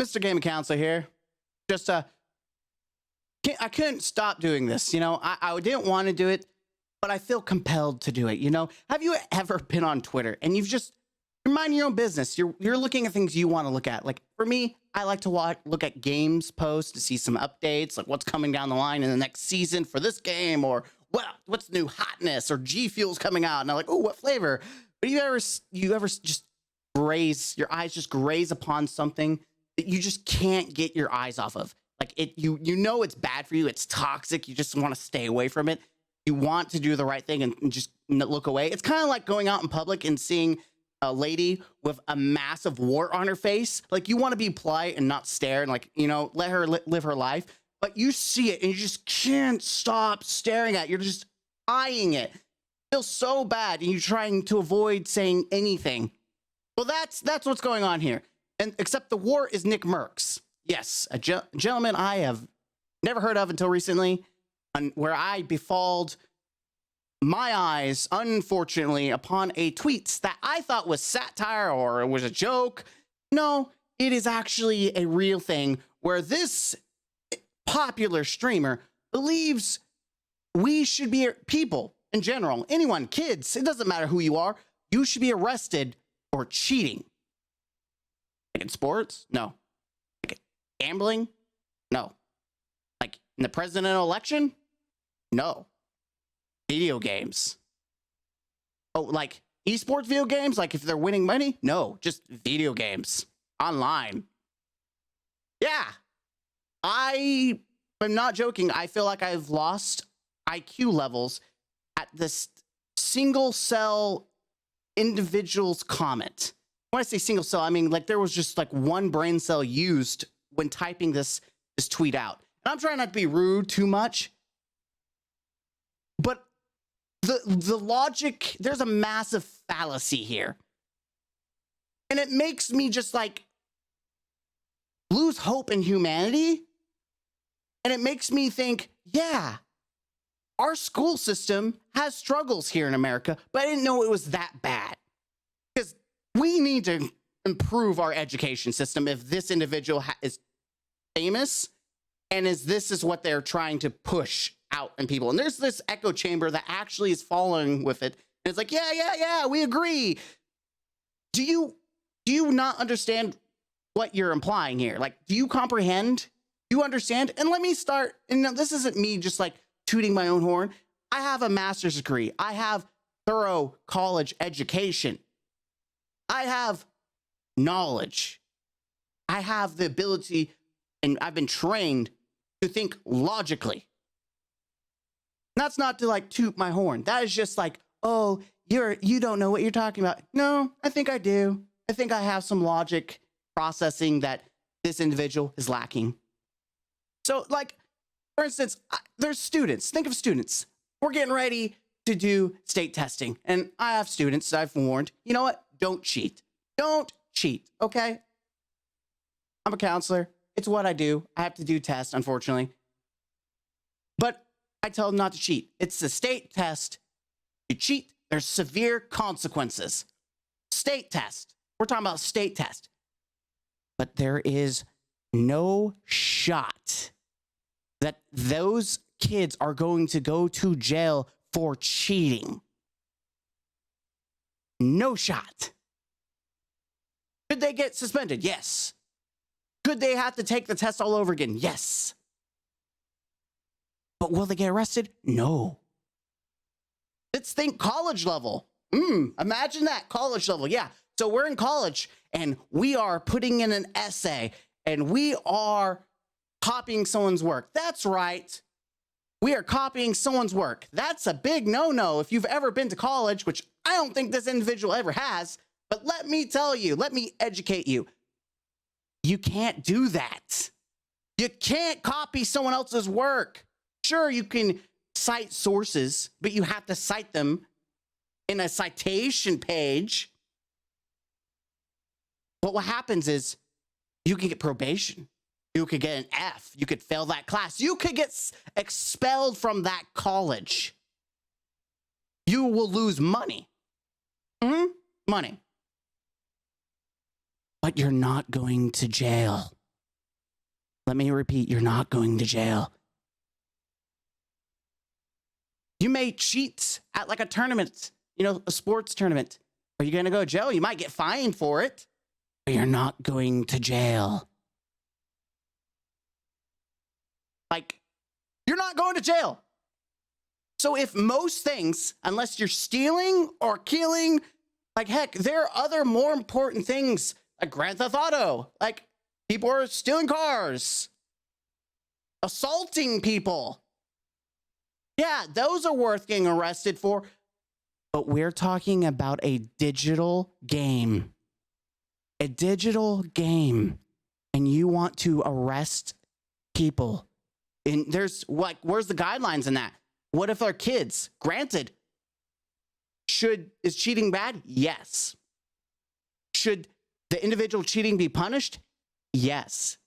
Mr. Game Counselor here. Just I couldn't stop doing this. I didn't want to do it, but I feel compelled to do it. Have you ever been on Twitter and you're minding your own business? You're looking at things you want to look at. Like for me, I like to look at games posts to see some updates, like what's coming down the line in the next season for this game, or what's new hotness, or G Fuel's coming out, and I'm like, oh, what flavor? But you ever just your eyes just graze upon something that you just can't get your eyes off of? Like you know it's bad for you, it's toxic, you just want to stay away from it. You want to do the right thing and just look away. It's kind of like going out in public and seeing a lady with a massive wart on her face. Like, you want to be polite and not stare and let her live her life, but you see it and you just can't stop staring at it. You're just eyeing it. It feels so bad, and you're trying to avoid saying anything. Well, that's what's going on here. And except the wart is Nickmercs. Yes, a gentleman I have never heard of until recently, where I befalled my eyes, unfortunately, upon a tweet that I thought was satire or it was a joke. No, it is actually a real thing where this popular streamer believes we should be, people in general, anyone, kids, it doesn't matter who you are, you should be arrested for cheating. Like in sports? No. Like gambling? No. Like in the presidential election? No. Video games. Oh, like esports video games? Like if they're winning money? No, just video games. Online. Yeah. I am not joking. I feel like I've lost IQ levels at this single cell individual's comment. When I say single cell, I mean like there was just like one brain cell used when typing this tweet out. And I'm trying not to be rude too much, but the logic, there's a massive fallacy here. And it makes me just like lose hope in humanity. And it makes me think, yeah, our school system has struggles here in America, but I didn't know it was that bad. Because we need to improve our education system if this individual is famous and this is what they're trying to push out in people. And there's this echo chamber that actually is following with it. And it's like, yeah, we agree. Do you not understand what you're implying here? Like, do you comprehend? Do you understand? And let me start. And this isn't me just like tooting my own horn. I have a master's degree. I have thorough college education. I have knowledge. I have the ability, and I've been trained to think logically. That's not to like toot my horn. That is just like, oh, you don't know what you're talking about. No, I think I do. I think I have some logic processing that this individual is lacking. So like, for instance, there's students. Think of students. We're getting ready to do state testing. And I have students that I've warned, you know what? Don't cheat. Don't cheat, okay? I'm a counselor. It's what I do. I have to do tests, unfortunately. But I tell them not to cheat. It's a state test. You cheat, there's severe consequences. State test. We're talking about state test. But there is no shot that those kids are going to go to jail for cheating. No shot. Could they get suspended? Yes. Could they have to take the test all over again? Yes. But will they get arrested? No. Let's think college level. Imagine that, college level. Yeah. So we're in college and we are putting in an essay and we are copying someone's work. That's right. We are copying someone's work. That's a big no-no if you've ever been to college, which I don't think this individual ever has. But let me tell you, let me educate you. You can't do that. You can't copy someone else's work. Sure, you can cite sources, but you have to cite them in a citation page. But what happens is you can get probation. You could get an F. You could fail that class. You could get expelled from that college. You will lose money. Money. But you're not going to jail. Let me repeat, you're not going to jail. You may cheat at like a tournament, a sports tournament. Are you going to go to jail? You might get fined for it, but you're not going to jail. Like, you're not going to jail. So if most things, unless you're stealing or killing, like heck, there are other more important things like Grand Theft Auto. Like people are stealing cars, assaulting people. Yeah, those are worth getting arrested for. But we're talking about a digital game. A digital game. And you want to arrest people. And there's like, where's the guidelines in that? What if they're kids? Granted, is cheating bad? Yes. Should the individual cheating be punished? Yes.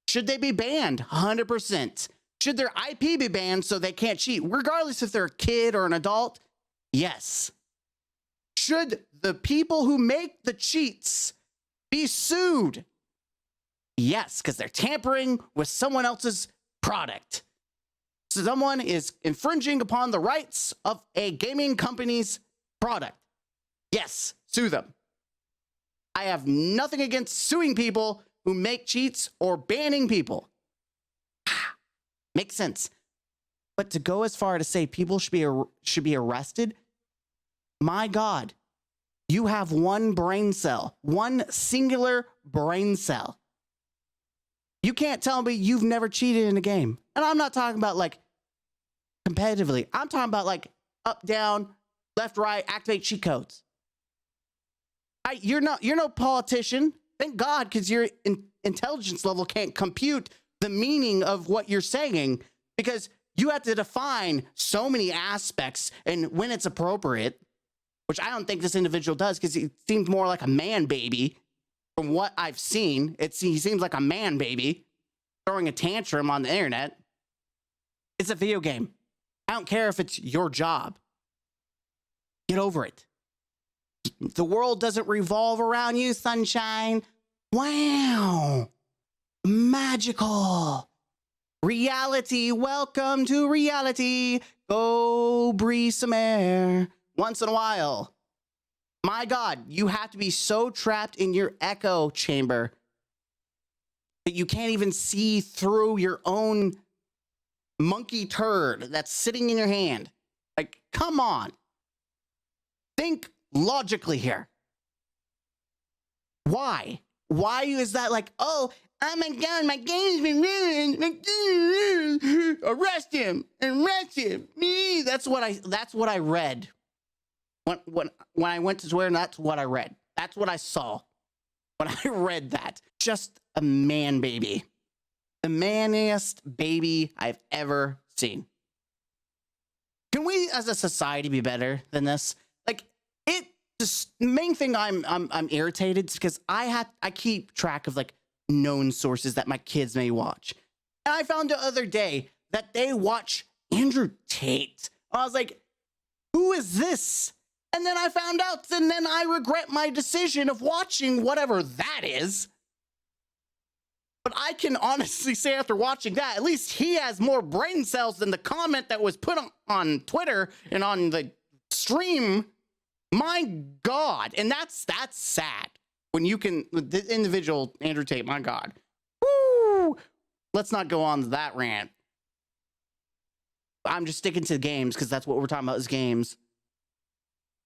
Should they be banned? 100%. Should their IP be banned so they can't cheat, regardless if they're a kid or an adult? Yes. Should the people who make the cheats be sued? Yes, because they're tampering with someone else's product. Someone is infringing upon the rights of a gaming company's product. Yes, sue them. I have nothing against suing people who make cheats or banning people. Makes sense. But to go as far to say people should be arrested, my God, you have one brain cell, one singular brain cell. You can't tell me you've never cheated in a game. And I'm not talking about like competitively. I'm talking about like up, down, left, right, activate cheat codes. You're no politician. Thank God, because your intelligence level can't compute the meaning of what you're saying, because you have to define so many aspects and when it's appropriate, which I don't think this individual does, because he seems more like a man baby. From what I've seen, he seems like a man baby throwing a tantrum on the internet. It's a video game. I don't care if it's your job. Get over it. The world doesn't revolve around you, sunshine. Wow. Magical. Reality. Welcome to reality. Go breathe some air once in a while. My God, you have to be so trapped in your echo chamber that you can't even see through your own monkey turd that's sitting in your hand. Like, come on. Think logically here. Why? Why is that like, oh my God, my game's been ruined. Arrest him. Arrest him. Me. That's what I read. When I went to Twitter, that's what I read. That's what I saw when I read that. Just a man baby. The manliest baby I've ever seen. Can we as a society be better than this? Like, the main thing I'm irritated is because I keep track of like known sources that my kids may watch. And I found the other day that they watch Andrew Tate. I was like, who is this? And then I found out, and then I regret my decision of watching whatever that is. But I can honestly say after watching that, at least he has more brain cells than the comment that was put on Twitter and on the stream. My God. And that's sad. When you can, the individual Andrew Tate, my God. Woo! Let's not go on that rant. I'm just sticking to games because that's what we're talking about is games.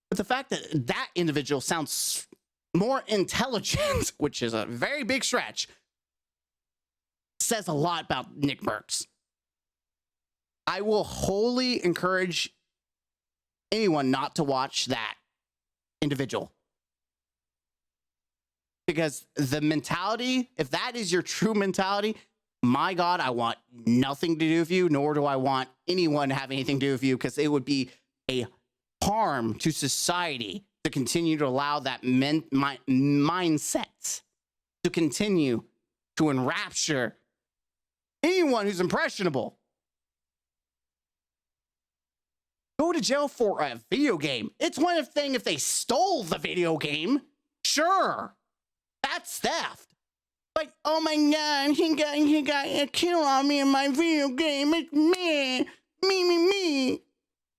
But the fact that that individual sounds more intelligent, which is a very big stretch, says a lot about Nickmercs. I will wholly encourage anyone not to watch that individual. Because the mentality, if that is your true mentality, my God, I want nothing to do with you, nor do I want anyone to have anything to do with you, because it would be a harm to society to continue to allow that mindset to continue to enrapture anyone who's impressionable. Go to jail for a video game. It's one thing if they stole the video game. Sure, that's theft. Like, oh my god, he got a kill on me in my video game. It's me.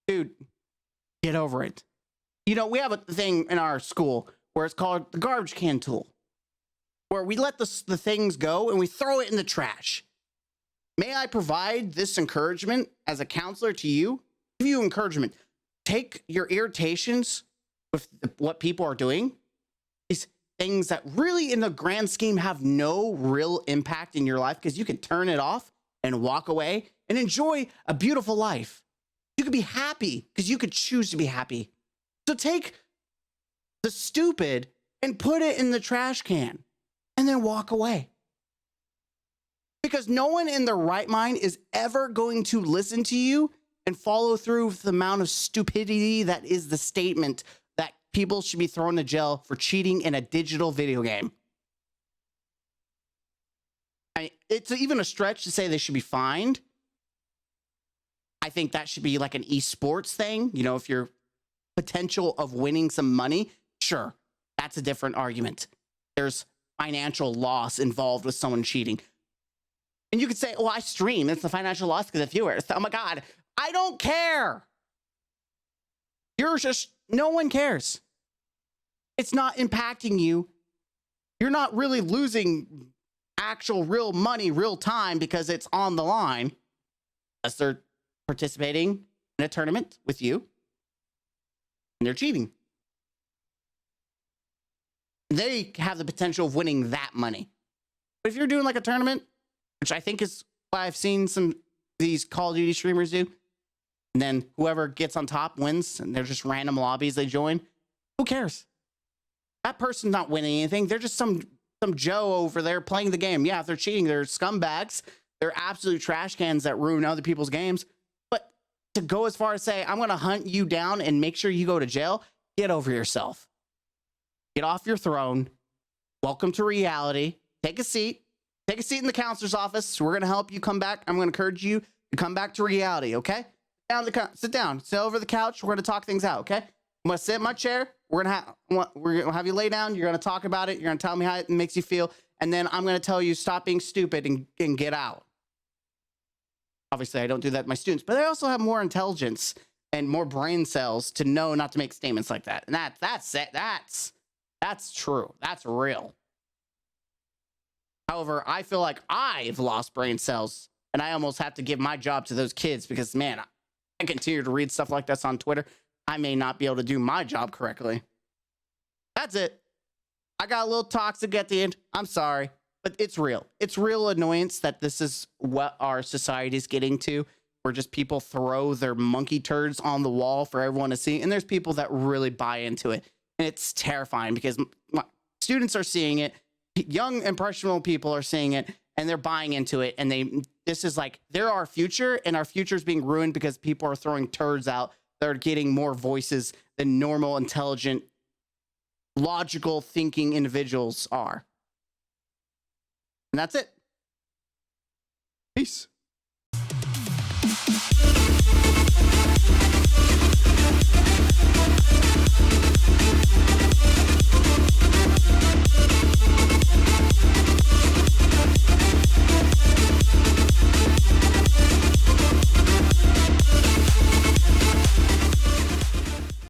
Dude, get over it. You know, we have a thing in our school where it's called the garbage can tool, where we let the things go and we throw it in the trash. May I provide this encouragement as a counselor to you? Give you encouragement. Take your irritations with what people are doing, these things that really in the grand scheme have no real impact in your life, because you can turn it off and walk away and enjoy a beautiful life. You could be happy because you could choose to be happy. So take the stupid and put it in the trash can and then walk away. Because no one in their right mind is ever going to listen to you and follow through with the amount of stupidity that is the statement that people should be thrown to jail for cheating in a digital video game. It's even a stretch to say they should be fined. I think that should be like an esports thing. You know, if you're potential of winning some money, sure, that's a different argument. There's financial loss involved with someone cheating. And you could say, oh, I stream. It's the financial loss because of viewers. Oh my God, I don't care. No one cares. It's not impacting you. You're not really losing actual real money, real time, because it's on the line. Unless they're participating in a tournament with you and they're cheating. They have the potential of winning that money. But if you're doing like a tournament, which I think is what I've seen some these Call of Duty streamers do, and then whoever gets on top wins, and they're just random lobbies they join, who cares? That person's not winning anything. They're just some Joe over there playing the game. Yeah, if they're cheating, they're scumbags. They're absolute trash cans that ruin other people's games. But to go as far as say, I'm going to hunt you down and make sure you go to jail, get over yourself. Get off your throne. Welcome to reality. Take a seat. Take a seat in the counselor's office. We're going to help you come back. I'm going to encourage you to come back to reality, okay? Sit down. Sit over the couch. We're going to talk things out, okay? I'm going to sit in my chair. We're going to have you lay down. You're going to talk about it. You're going to tell me how it makes you feel. And then I'm going to tell you, stop being stupid and get out. Obviously, I don't do that with my students, but I also have more intelligence and more brain cells to know not to make statements like that. And that's it. That's true. That's real. However, I feel like I've lost brain cells, and I almost have to give my job to those kids because, man, I continue to read stuff like this on Twitter. I may not be able to do my job correctly. That's it. I got a little toxic at the end. I'm sorry, but it's real. It's real annoyance that this is what our society is getting to, where just people throw their monkey turds on the wall for everyone to see. And there's people that really buy into it. And it's terrifying because students are seeing it. Young impressionable people are seeing it and they're buying into it. And this is like, they're our future, and our future is being ruined because people are throwing turds out. They're getting more voices than normal, intelligent, logical thinking individuals are. And that's it. Peace.